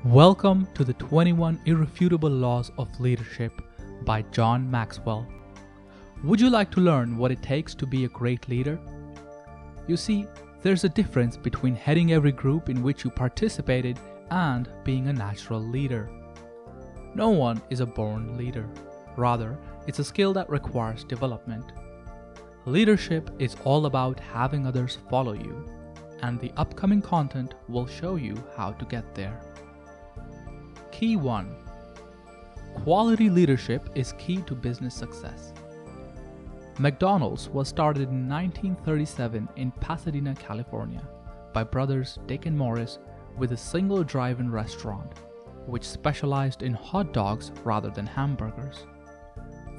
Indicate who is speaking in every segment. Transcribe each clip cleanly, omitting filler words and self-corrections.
Speaker 1: Welcome to the 21 Irrefutable Laws of Leadership by John Maxwell. Would you like to learn what it takes to be a great leader? You see, there's a difference between heading every group in which you participated and being a natural leader. No one is a born leader. Rather, it's a skill that requires development. Leadership is all about having others follow you, and the upcoming content will show you how to get there. Key 1. Quality leadership is key to business success. McDonald's was started in 1937 in Pasadena, California, by brothers Dick and Morris with a single drive-in restaurant, which specialized in hot dogs rather than hamburgers.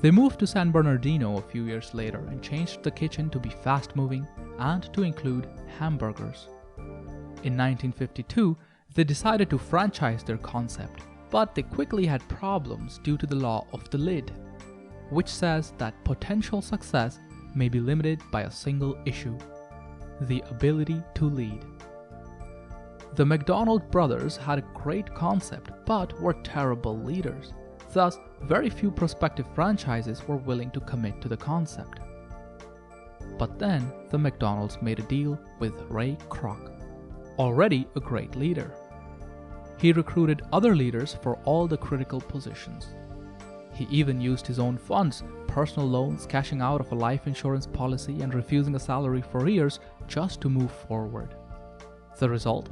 Speaker 1: They moved to San Bernardino a few years later and changed the kitchen to be fast-moving and to include hamburgers. In 1952, they decided to franchise their concept, but they quickly had problems due to the law of the lid, which says that potential success may be limited by a single issue: the ability to lead. The McDonald brothers had a great concept but were terrible leaders. Thus, very few prospective franchises were willing to commit to the concept. But then, the McDonald's made a deal with Ray Kroc, already a great leader. He recruited other leaders for all the critical positions. He even used his own funds, personal loans, cashing out of a life insurance policy, and refusing a salary for years just to move forward. The result?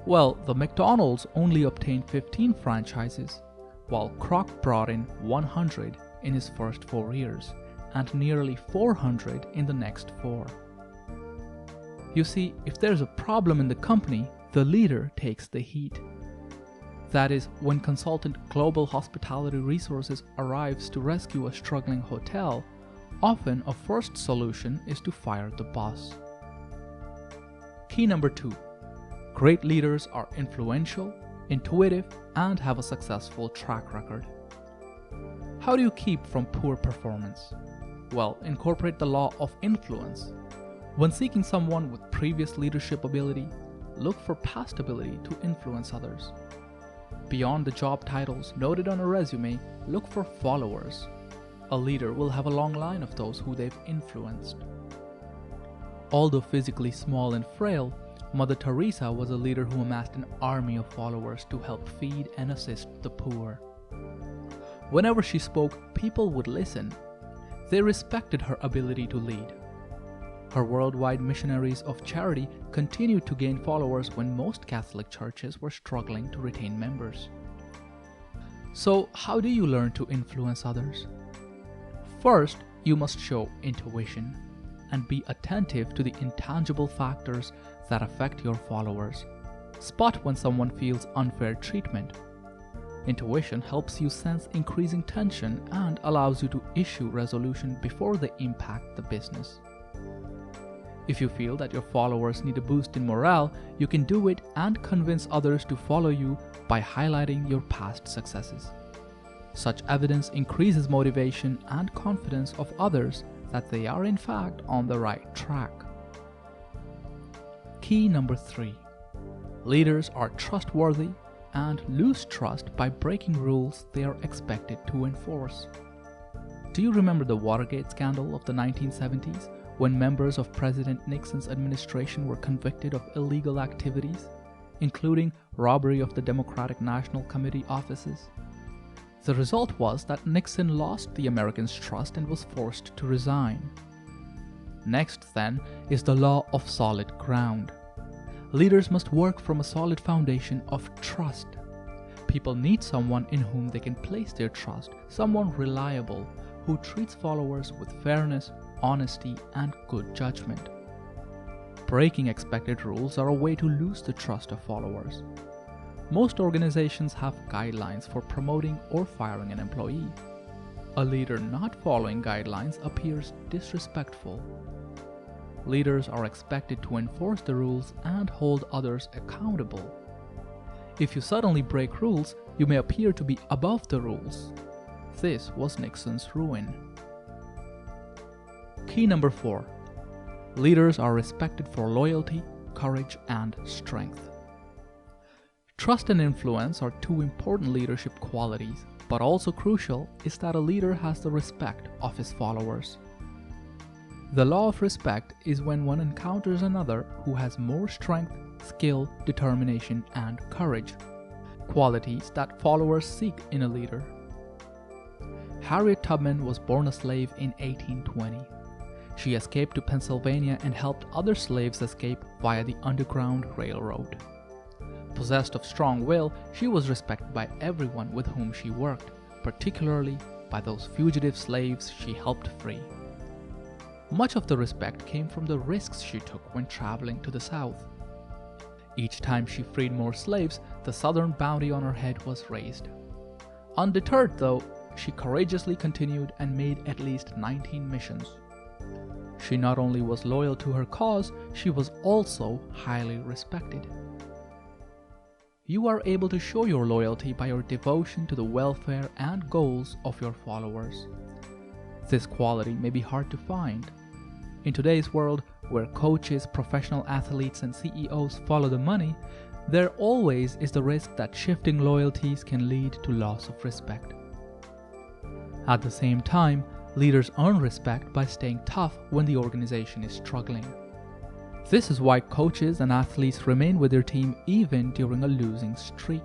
Speaker 1: Well, the McDonald's only obtained 15 franchises, while Kroc brought in 100 in his first 4 years, and nearly 400 in the next 4. You see, if there's a problem in the company, the leader takes the heat. That is, when consultant Global Hospitality Resources arrives to rescue a struggling hotel, often a first solution is to fire the boss. Key number 2. Great leaders are influential, intuitive, and have a successful track record. How do you keep from poor performance? Well, incorporate the law of influence. When seeking someone with previous leadership ability, look for past ability to influence others. Beyond the job titles noted on a resume, look for followers. A leader will have a long line of those who they've influenced. Although physically small and frail, Mother Teresa was a leader who amassed an army of followers to help feed and assist the poor. Whenever she spoke, people would listen. They respected her ability to lead. Her worldwide missionaries of charity continued to gain followers when most Catholic churches were struggling to retain members. So, how do you learn to influence others? First, you must show intuition and be attentive to the intangible factors that affect your followers. Spot when someone feels unfair treatment. Intuition helps you sense increasing tension and allows you to issue resolution before they impact the business. If you feel that your followers need a boost in morale, you can do it and convince others to follow you by highlighting your past successes. Such evidence increases motivation and confidence of others that they are in fact on the right track. Key number 3. Leaders are trustworthy and lose trust by breaking rules they are expected to enforce. Do you remember the Watergate scandal of the 1970s? When members of President Nixon's administration were convicted of illegal activities, including robbery of the Democratic National Committee offices. The result was that Nixon lost the Americans' trust and was forced to resign. Next, then, is the law of solid ground. Leaders must work from a solid foundation of trust. People need someone in whom they can place their trust, someone reliable, who treats followers with fairness, honesty, and good judgment. Breaking expected rules are a way to lose the trust of followers. Most organizations have guidelines for promoting or firing an employee. A leader not following guidelines appears disrespectful. Leaders are expected to enforce the rules and hold others accountable. If you suddenly break rules, you may appear to be above the rules. This was Nixon's ruin. Key number 4. Leaders are respected for loyalty, courage, and strength. Trust and influence are two important leadership qualities, but also crucial is that a leader has the respect of his followers. The law of respect is when one encounters another who has more strength, skill, determination, and courage, qualities that followers seek in a leader. Harriet Tubman was born a slave in 1820. She escaped to Pennsylvania and helped other slaves escape via the Underground Railroad. Possessed of strong will, she was respected by everyone with whom she worked, particularly by those fugitive slaves she helped free. Much of the respect came from the risks she took when traveling to the South. Each time she freed more slaves, the Southern bounty on her head was raised. Undeterred, though, she courageously continued and made at least 19 missions. She not only was loyal to her cause, she was also highly respected. You are able to show your loyalty by your devotion to the welfare and goals of your followers. This quality may be hard to find. In today's world, where coaches, professional athletes, and CEOs follow the money, there always is the risk that shifting loyalties can lead to loss of respect. At the same time, leaders earn respect by staying tough when the organization is struggling. This is why coaches and athletes remain with their team even during a losing streak.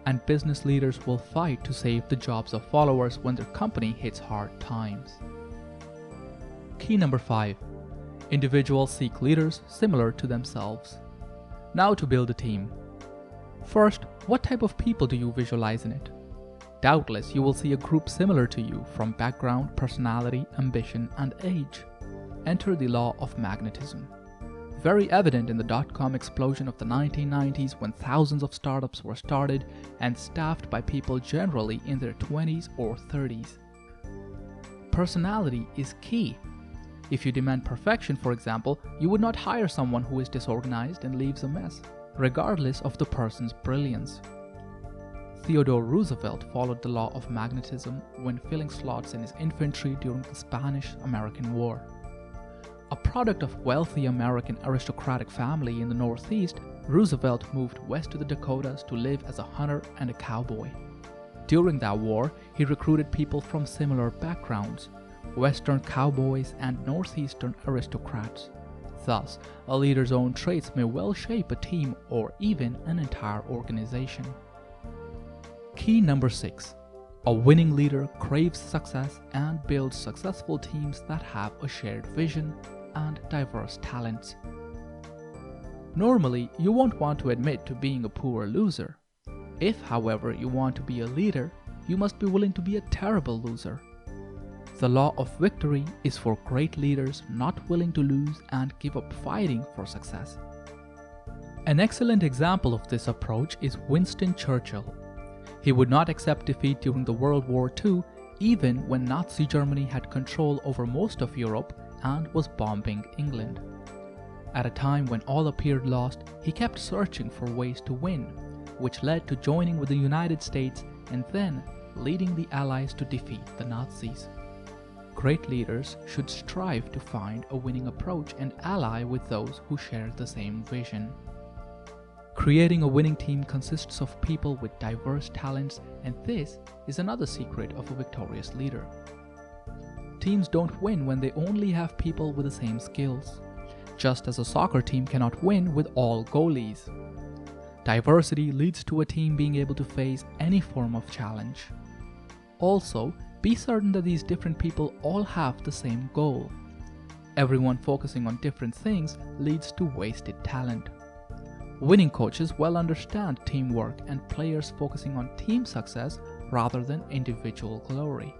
Speaker 1: And business leaders will fight to save the jobs of followers when their company hits hard times. Key number 5. Individuals seek leaders similar to themselves. Now to build a team. First, what type of people do you visualize in it? Doubtless, you will see a group similar to you from background, personality, ambition, and age. Enter the law of magnetism. Very evident in the dot-com explosion of the 1990s when thousands of startups were started and staffed by people generally in their 20s or 30s. Personality is key. If you demand perfection, for example, you would not hire someone who is disorganized and leaves a mess, regardless of the person's brilliance. Theodore Roosevelt followed the law of magnetism when filling slots in his infantry during the Spanish-American War. A product of wealthy American aristocratic family in the Northeast, Roosevelt moved west to the Dakotas to live as a hunter and a cowboy. During that war, he recruited people from similar backgrounds, Western cowboys and Northeastern aristocrats. Thus, a leader's own traits may well shape a team or even an entire organization. Key number 6. A winning leader craves success and builds successful teams that have a shared vision and diverse talents. Normally, you won't want to admit to being a poor loser. If, however, you want to be a leader, you must be willing to be a terrible loser. The law of victory is for great leaders not willing to lose and give up fighting for success. An excellent example of this approach is Winston Churchill. He would not accept defeat during the World War II, even when Nazi Germany had control over most of Europe and was bombing England. At a time when all appeared lost, he kept searching for ways to win, which led to joining with the United States and then leading the Allies to defeat the Nazis. Great leaders should strive to find a winning approach and ally with those who share the same vision. Creating a winning team consists of people with diverse talents, and this is another secret of a victorious leader. Teams don't win when they only have people with the same skills, just as a soccer team cannot win with all goalies. Diversity leads to a team being able to face any form of challenge. Also, be certain that these different people all have the same goal. Everyone focusing on different things leads to wasted talent. Winning coaches well understand teamwork and players focusing on team success rather than individual glory.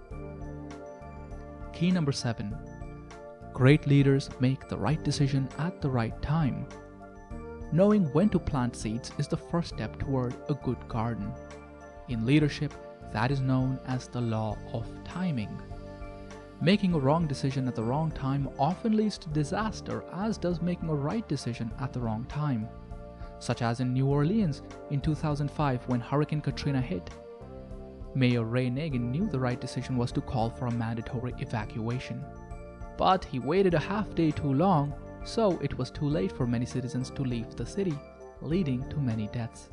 Speaker 1: Key number 7. Great leaders make the right decision at the right time. Knowing when to plant seeds is the first step toward a good garden. In leadership, that is known as the law of timing. Making a wrong decision at the wrong time often leads to disaster, as does making a right decision at the wrong time, such as in New Orleans in 2005 when Hurricane Katrina hit. Mayor Ray Nagin knew the right decision was to call for a mandatory evacuation. But he waited a half day too long, so it was too late for many citizens to leave the city, leading to many deaths.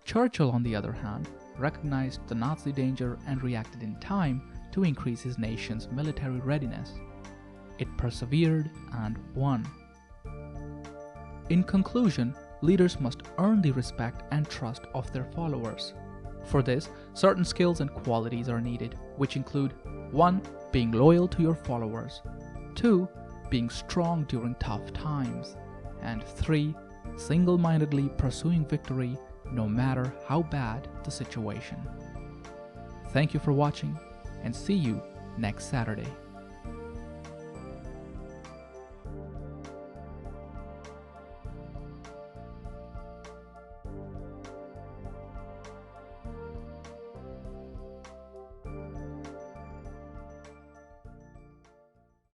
Speaker 1: Churchill, on the other hand, recognized the Nazi danger and reacted in time to increase his nation's military readiness. It persevered and won. In conclusion, leaders must earn the respect and trust of their followers. For this, certain skills and qualities are needed, which include 1. Being loyal to your followers, 2. Being strong during tough times, and 3. Single-mindedly pursuing victory no matter how bad the situation. Thank you for watching, and see you next Saturday.